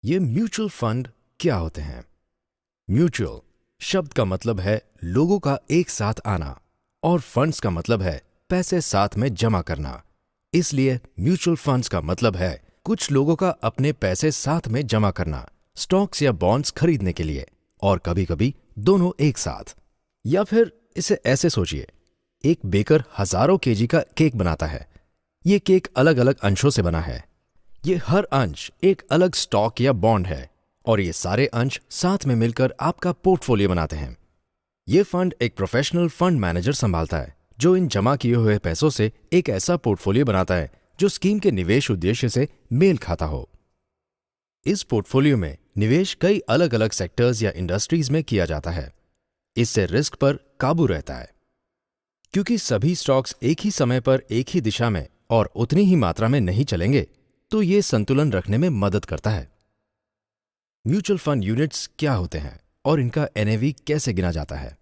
ये mutual fund क्या होते हैं? म्यूचुअल शब्द का मतलब है लोगों का एक साथ आना और फंड्स का मतलब है पैसे साथ में जमा करना। इसलिए म्यूचुअल फंड्स का मतलब है कुछ लोगों का अपने पैसे साथ में जमा करना, स्टॉक्स या बॉन्ड्स खरीदने के लिए, और कभी-कभी दोनों एक साथ। या फिर इसे ऐसे सोचिए, एक बेकर हजारों केजी का केक बनाता है। ये केक अलग अलग अंशों से बना है। ये हर अंश एक अलग स्टॉक या बॉन्ड है और ये सारे अंश साथ में मिलकर आपका पोर्टफोलियो बनाते हैं। ये फंड एक प्रोफेशनल फंड मैनेजर संभालता है जो इन जमा किए हुए पैसों से एक ऐसा पोर्टफोलियो बनाता है जो स्कीम के निवेश उद्देश्य से मेल खाता हो। इस पोर्टफोलियो में निवेश कई अलग अलग सेक्टर्स या इंडस्ट्रीज में किया जाता है। इससे रिस्क पर काबू रहता है। क्योंकि सभी स्टॉक्स एक ही समय पर एक ही दिशा में और उतनी ही मात्रा में नहीं चलेंगे, तो ये संतुलन रखने में मदद करता है। म्यूचुअल फंड यूनिट्स क्या होते हैं और इनका एनएवी कैसे गिना जाता है?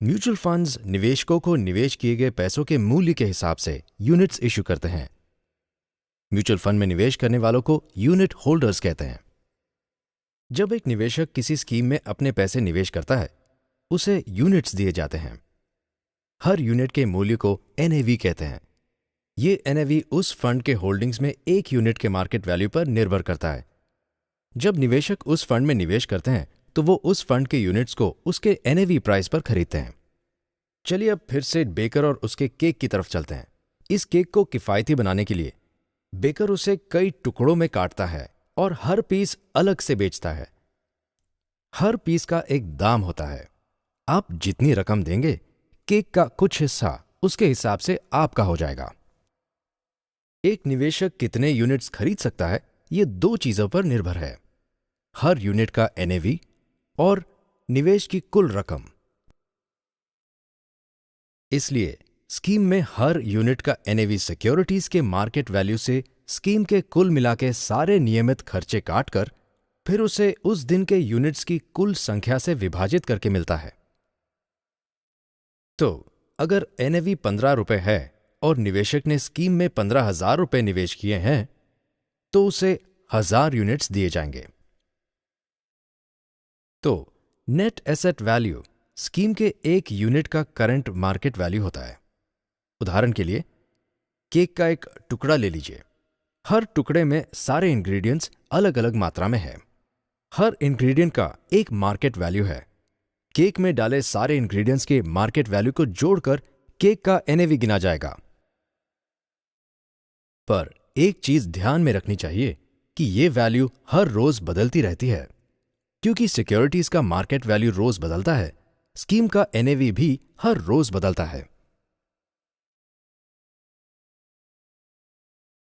म्यूचुअल फंड्स निवेशकों को निवेश किए गए पैसों के मूल्य के हिसाब से यूनिट्स इशू करते हैं। म्यूचुअल फंड में निवेश करने वालों को यूनिट होल्डर्स कहते हैं। जब एक निवेशक किसी स्कीम में अपने पैसे निवेश करता है, उसे यूनिट्स दिए जाते हैं। हर यूनिट के मूल्य को एनएवी कहते हैं। ये एनएवी उस फंड के होल्डिंग्स में एक यूनिट के मार्केट वैल्यू पर निर्भर करता है। जब निवेशक उस फंड में निवेश करते हैं तो वो उस फंड के यूनिट्स को उसके एनएवी प्राइस पर खरीदते हैं। चलिए अब फिर से बेकर और उसके केक की तरफ चलते हैं। इस केक को किफायती बनाने के लिए बेकर उसे कई टुकड़ों में काटता है और हर पीस अलग से बेचता है। हर पीस का एक दाम होता है। आप जितनी रकम देंगे, केक का कुछ हिस्सा उसके हिसाब से आपका हो जाएगा। एक निवेशक कितने यूनिट्स खरीद सकता है, ये दो चीजों पर निर्भर है: हर यूनिट का एनएवी और निवेश की कुल रकम। इसलिए स्कीम में हर यूनिट का एनएवी सिक्योरिटीज के मार्केट वैल्यू से स्कीम के कुल मिला के सारे नियमित खर्चे काटकर फिर उसे उस दिन के यूनिट्स की कुल संख्या से विभाजित करके मिलता है। तो अगर एनएवी 15 रुपए है और निवेशक ने स्कीम में 15,000 रुपए निवेश किए हैं, तो उसे 1000 यूनिट्स दिए जाएंगे। तो नेट एसेट वैल्यू स्कीम के एक यूनिट का करंट मार्केट वैल्यू होता है। उदाहरण के लिए, केक का एक टुकड़ा ले लीजिए। हर टुकड़े में सारे इंग्रेडिएंट्स अलग अलग मात्रा में है। हर इंग्रेडिएंट का एक मार्केट वैल्यू है। केक में डाले सारे इंग्रेडिएंट्स के मार्केट वैल्यू को जोड़कर केक का एनएवी गिना जाएगा। पर एक चीज ध्यान में रखनी चाहिए कि ये वैल्यू हर रोज बदलती रहती है। क्योंकि सिक्योरिटीज का मार्केट वैल्यू रोज बदलता है, स्कीम का एनएवी भी हर रोज बदलता है।